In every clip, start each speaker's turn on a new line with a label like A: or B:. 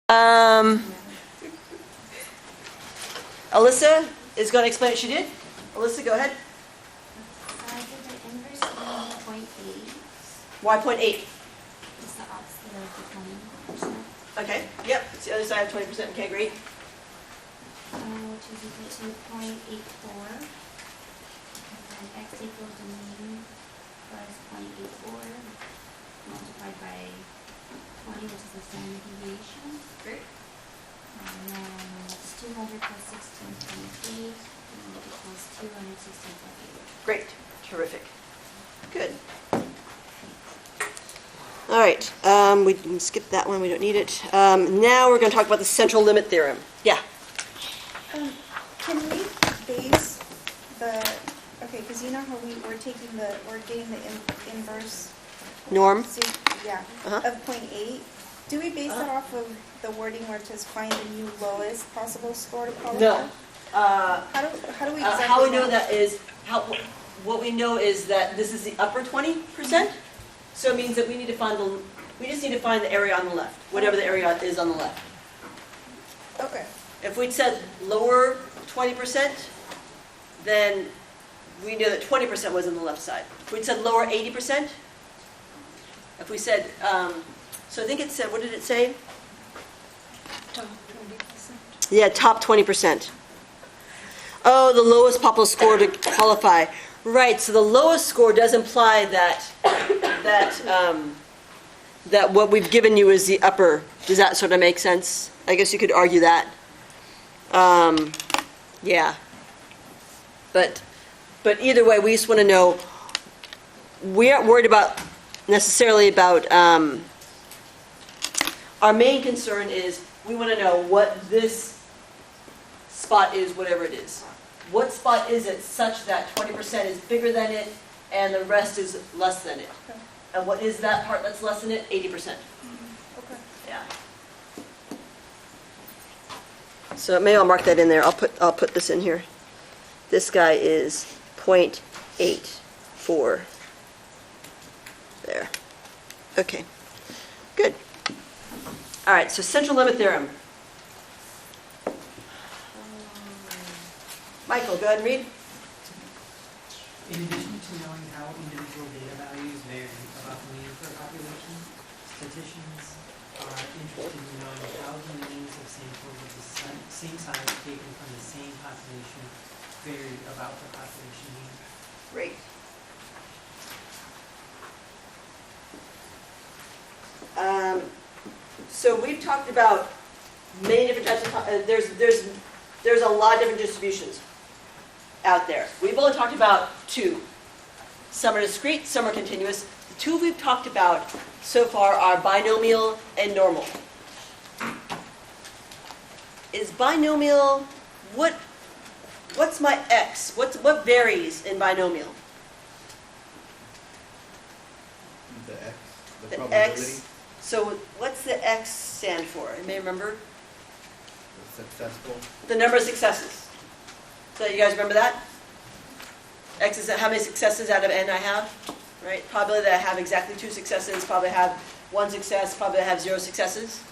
A: Alyssa is going to explain what she did. Alyssa, go ahead.
B: So I did the inverse of 0.8.
A: Why 0.8?
B: It's the opposite of the 20%.
A: Okay, yep, it's the other side of 20%. Okay, great.
B: Which is equal to 0.84. And then x equals the mean plus 0.84 multiplied by 20, which is the standard deviation.
A: Great.
B: And then that's 200 plus 16.8 equals 216.8.
A: Great. Terrific. Good. All right. We can skip that one. We don't need it. Now we're going to talk about the central limit theorem. Yeah.
C: Can we base the, okay, because you know how we're getting the inverse.
A: Norm.
C: Yeah,
A: Uh-huh.
C: of 0.8. Do we base that off of the wording where it says find the new lowest possible score to qualify?
A: No.
C: How do we exactly
A: How we know that is, what we know is that this is the upper 20%. So it means that we need to find we just need to find the area on the left, whatever the area is on the left.
C: Okay.
A: If we'd said lower 20%, then we know that 20% was on the left side. If we'd said lower 80%, if we said, so I think it said, what did it say?
C: Top 20%.
A: Yeah, top 20%. Oh, the lowest possible score to qualify. Right, so the lowest score does imply that what we've given you is the upper. Does that sort of make sense? I guess you could argue that. Yeah. But either way, we just want to know, we aren't worried necessarily about, our main concern is we want to know what this spot is, whatever it is. What spot is it such that 20% is bigger than it and the rest is less than it?
C: Okay.
A: And what is that part that's less than it? 80%.
C: Okay.
A: Yeah. So maybe I'll mark that in there. I'll put this in here. This guy is 0.84. There. Okay. Good. All right, so central limit theorem. Michael, go ahead and read.
D: In addition to knowing how individual data values vary about the mean for a population, statisticians are interested in knowing how the means of samples of the same size taken from the same population vary about the population mean.
A: Great. So we've talked about many different types of, there's a lot of different distributions out there. We've only talked about two. Some are discrete, some are continuous. The two we've talked about so far are binomial and normal. Is binomial, what's my x? What varies in binomial?
E: The X, the
A: The
E: probability,
A: x. So what's the x stand for? You may remember?
E: the successful.
A: The number of successes. So you guys remember that? X is how many successes out of n I have, right? Probably that I have exactly 2 successes, probably have 1 success, probably I have 0 successes.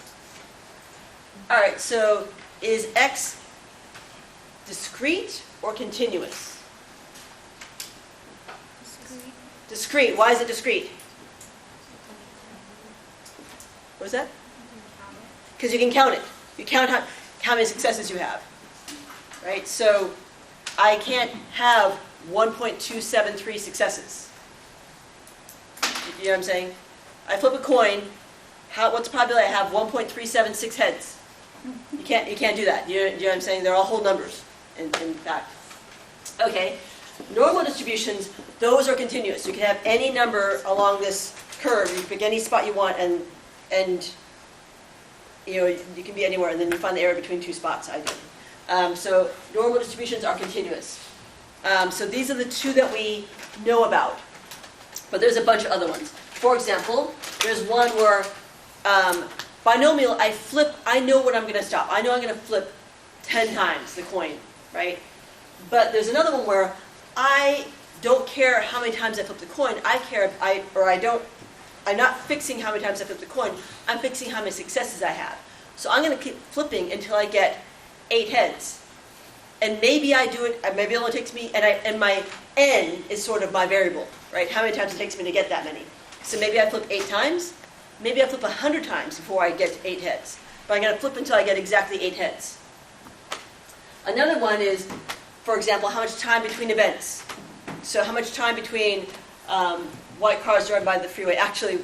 A: All right, so is x discrete or continuous? Discrete. Why is it discrete? What was that? Because you can count it. You count how many successes you have, right? So I can't have 1.273 successes. You know what I'm saying? I flip a coin. What's the probability I have 1.376 heads? You can't do that. You know what I'm saying? They're all whole numbers, in fact. Okay. Normal distributions, those are continuous. You can have any number along this curve. You can pick any spot you want, and you know, you can be anywhere, and then you find the area between 2 spots, ideally. So normal distributions are continuous. So these are the 2 that we know about. But there's a bunch of other ones. For example, there's one where binomial, I know when I'm going to stop. I know I'm going to flip 10 times the coin, right? But there's another one where I don't care how many times I flip the coin. I'm not fixing how many times I flip the coin. I'm fixing how many successes I have. So I'm going to keep flipping until I get 8 heads. And maybe I do it, maybe it only takes me, and my n is sort of my variable, right? How many times it takes me to get that many. So maybe I flip 8 times, maybe I flip 100 times before I get to 8 heads. But I'm going to flip until I get exactly 8 heads. Another one is, for example, how much time between events. So how much time between white cars driving by the freeway. Actually,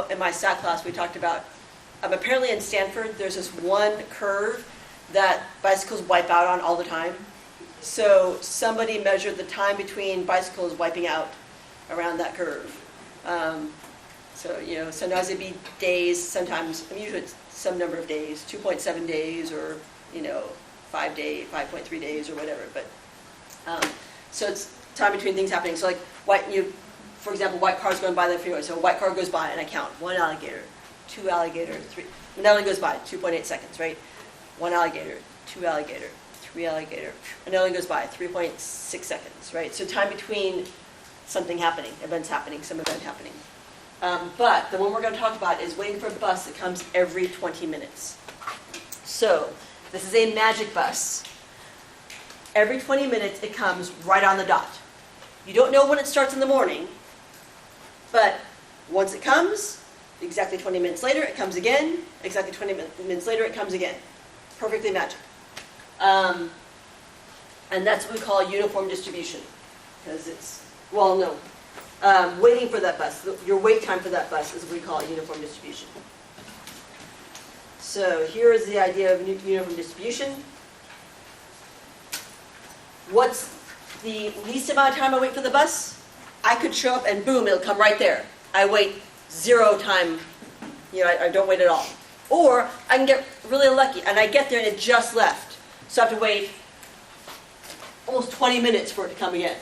A: in my stat class we talked about, apparently in Stanford there's this one curve that bicycles wipe out on all the time. So somebody measured the time between bicycles wiping out around that curve. So, you know, sometimes it'd be days, sometimes, usually it's some number of days, 2.7 days or, you know, 5.3 days or whatever. But so it's time between things happening. So like, for example, white cars going by the freeway. So a white car goes by and I count 1 alligator, 2 alligator, 3. And that only goes by 2.8 seconds, right? 1 alligator, 2 alligator, 3 alligator, and it only goes by 3.6 seconds, right? So time between something happening, events happening, some event happening. But the one we're going to talk about is waiting for a bus that comes every 20 minutes. So this is a magic bus. Every 20 minutes it comes right on the dot. You don't know when it starts in the morning, but once it comes, exactly 20 minutes later it comes again, exactly 20 minutes later it comes again. Perfectly magic. And that's what we call uniform distribution. Because it's, well, no. Waiting for that bus, your wait time for that bus is what we call uniform distribution. So here is the idea of uniform distribution. What's the least amount of time I wait for the bus? I could show up and boom, it'll come right there. I wait 0 time, you know, I don't wait at all. Or I can get really lucky and I get there and it just left. So I have to wait almost 20 minutes for it to come again.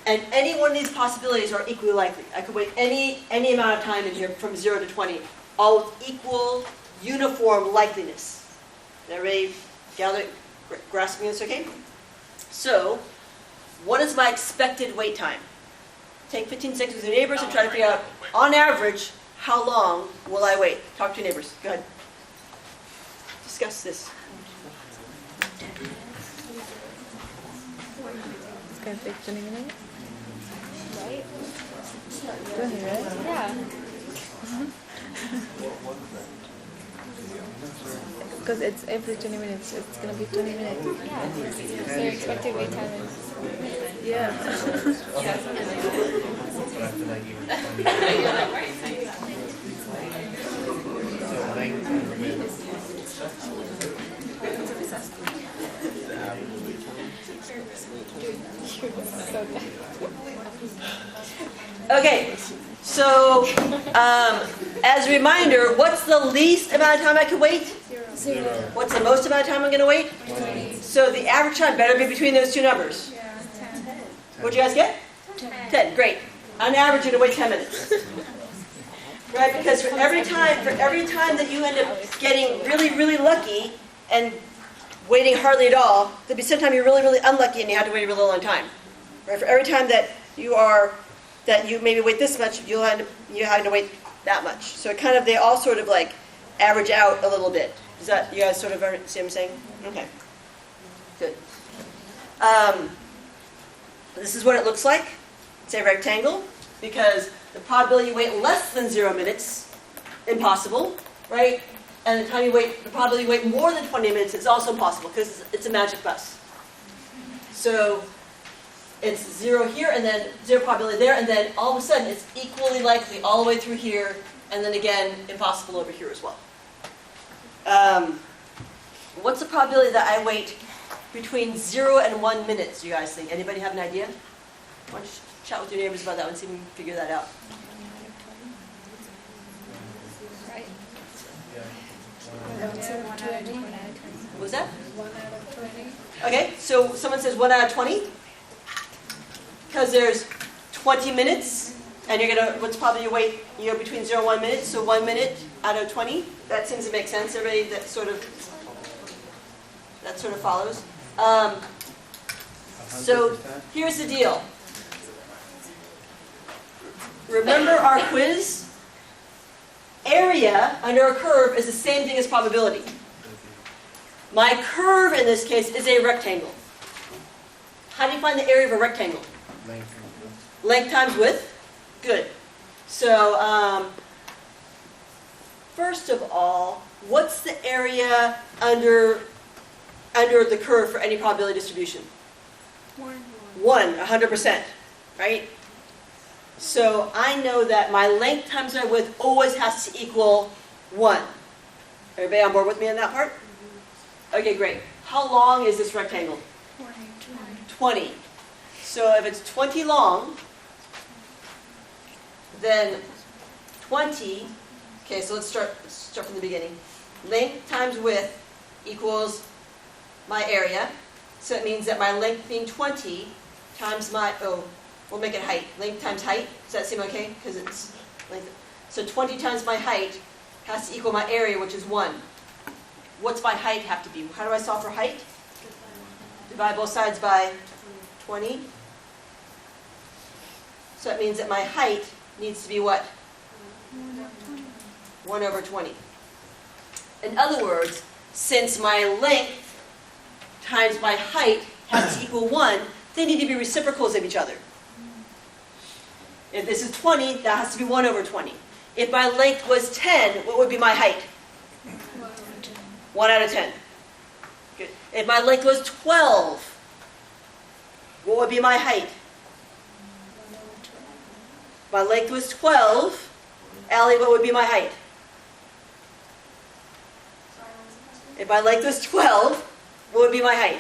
A: And any one of these possibilities are equally likely. I could wait any amount of time in here from 0 to 20, all with equal, uniform likeliness. Everybody grasping this okay? So, what is my expected wait time? Take 15 seconds with your neighbors and try to figure out, on average, how long will I wait? Talk to your neighbors. Go ahead. Discuss this.
F: It's going to take 20 minutes. Right? 20, right? Yeah. Because it's every 20 minutes. It's going to be 20 minutes. Yeah. So your expected wait time is... Yeah.
A: Okay, so as a reminder, what's the least amount of time I could wait?
F: 0.
A: What's the most amount of time I'm going to wait?
F: 20.
A: So the average time better be between those two numbers.
C: Yeah, 10.
A: What'd you guys get? 10, great. On average, you're going to wait 10 minutes. Right, because for every time that you end up getting really, really lucky and waiting hardly at all, there'll be some time you're really, really unlucky and you have to wait a really long time. Right, for every time that you maybe wait this much, you have to wait that much. So kind of, they all sort of like average out a little bit. Does that, you guys sort of see what I'm saying? Okay, good. This is what it looks like. It's a rectangle, because the probability you wait less than 0 minutes, impossible, right? And the probability you wait more than 20 minutes is also impossible, because it's a magic bus. So it's 0 here, and then 0 probability there, and then all of a sudden it's equally likely all the way through here, and then again, impossible over here as well. What's the probability that I wait between 0 and 1 minute, do you guys think? Anybody have an idea? Why don't you chat with your neighbors about that and see if we can figure that out.
F: Right?
A: What was that? 1 out of 20. Okay, so someone says 1 out of 20. Because there's 20 minutes, and you're gonna, what's probably your wait, between 0 and 1 minute, so 1 minute out of 20. That seems to make sense. Everybody, that sort of follows. So here's the deal. Remember our quiz? area under a curve is the same thing as probability. My curve in this case is a rectangle. How do you find the area of a rectangle?
E: Length.
A: Length times width? Good. So, first of all, what's the area under the curve for any probability distribution? 1, 100%, right? So I know that my length times my width always has to equal 1. Everybody on board with me on that part? Okay, great. How long is this rectangle? 20. So if it's 20 long, then 20, okay, so let's start from the beginning. Length times width equals my area. So it means that my length being 20 times my, we'll make it height. Length times height. Does that seem okay? Because it's length. So 20 times my height has to equal my area, which is 1. What's my height have to be? How do I solve for height? Divide both sides by 20. So that means that my height needs to be what? 1 over 20. In other words, since my length times my height has to equal 1, they need to be reciprocals of each other. If this is 20, that has to be 1 over 20. If my length was 10, what would be my height? 1 out of 10. Good. If my length was 12, what would be my height? My length was 12. Allie, what would be my height? If my length was 12, what would be my height?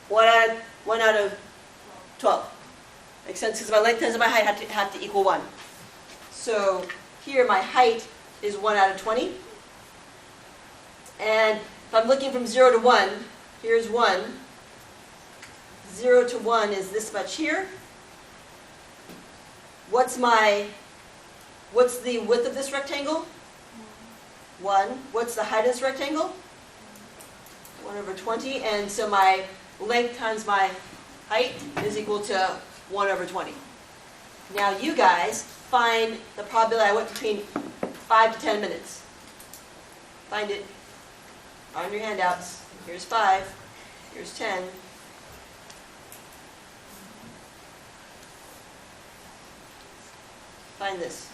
A: 1 out of 12. Makes sense? Because my length times my height have to equal 1. So here my height is 1 out of 20. And if I'm looking from 0 to 1, here's 1. 0 to 1 is this much here. What's the width of this rectangle? 1. What's the height of this rectangle? 1 over 20. And so my length times my height is equal to 1 over 20. Now you guys find the probability. I went between 5 to 10 minutes. Find it on your handouts. Here's 5. Here's 10. Find this.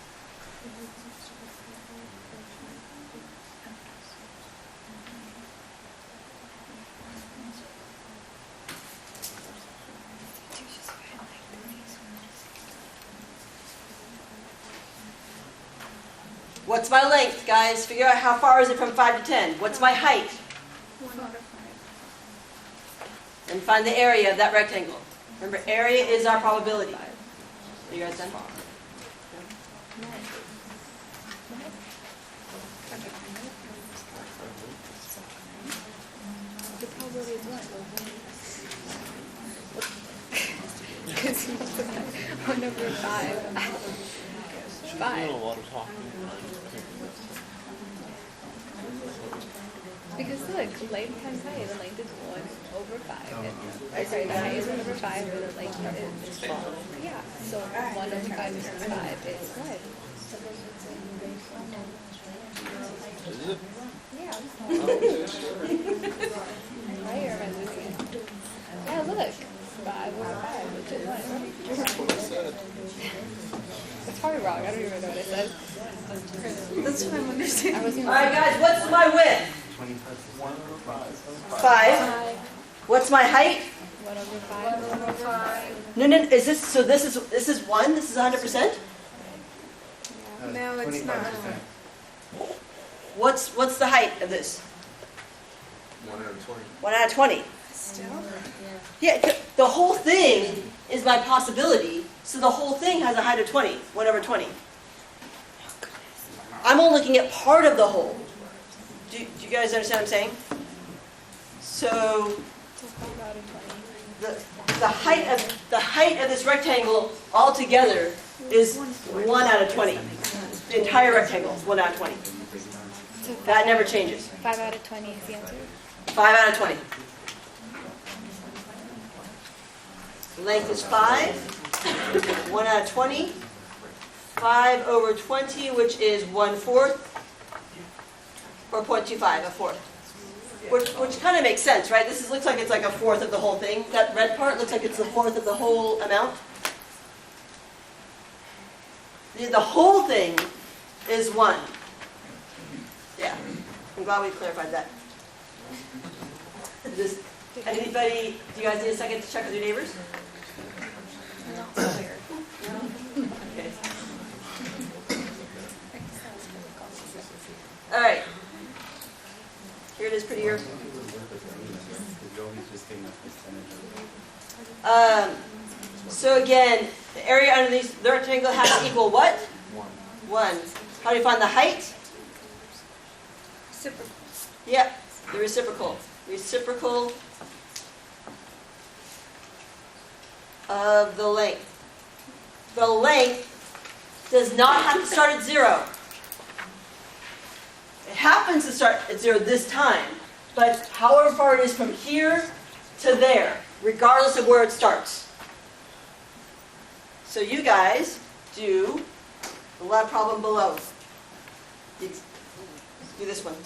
A: What's my length, guys? Figure out how far is it from 5 to 10. What's my height?
C: 1 over 5.
A: And find the area of that rectangle. Remember, area is our probability. Are you guys done?
F: The probability is what? 1 over 5. 5. Because look, length times height, the length is 1 over 5. Sorry, the height is 1 over 5, and the length is 12. Yeah, so 1 over 5 is 5 is what? Yeah. Right, or am I losing it? Yeah, look. 5 over 5, which is 1. It's probably wrong. I don't even know what I said.
C: That's what I'm understanding.
F: I wasn't.
A: All right, guys, what's my width? 5. What's my height?
F: 1 over 5.
A: No, is this, so this is 1? This is 100%?
C: No, it's not.
E: 25%.
A: What's the height of this?
E: 1 out of 20.
A: 1 out of 20.
C: Still?
A: Yeah, the whole thing is my possibility, so the whole thing has a height of 20, 1 over 20. I'm only looking at part of the whole. Do you guys understand what I'm saying? So the height of this rectangle altogether is 1 out of 20. The entire rectangle is 1 out of 20.
F: So
A: That never changes.
F: 5 out of 20 is the answer.
A: 5 out of 20. Length is 5. 1 out of 20. 5 5 over 20, which is 1/4, or 0.25, a fourth. Which kind of makes sense, right? This looks like it's like a fourth of the whole thing. That red part looks like it's the fourth of the whole amount. The whole thing is 1. Yeah, I'm glad we clarified that. Anybody, do you guys need a second to check with your neighbors? Okay. All right. Here it is prettier. So again, the area under the rectangle has to equal what? 1. How do you find the height?
C: Reciprocal.
A: Yep, the reciprocal. Reciprocal of the length. The length does not have to start at 0. It happens to start at 0 this time, but however far it is from here to there, regardless of where it starts. So you guys do the lab problem below. Do this one.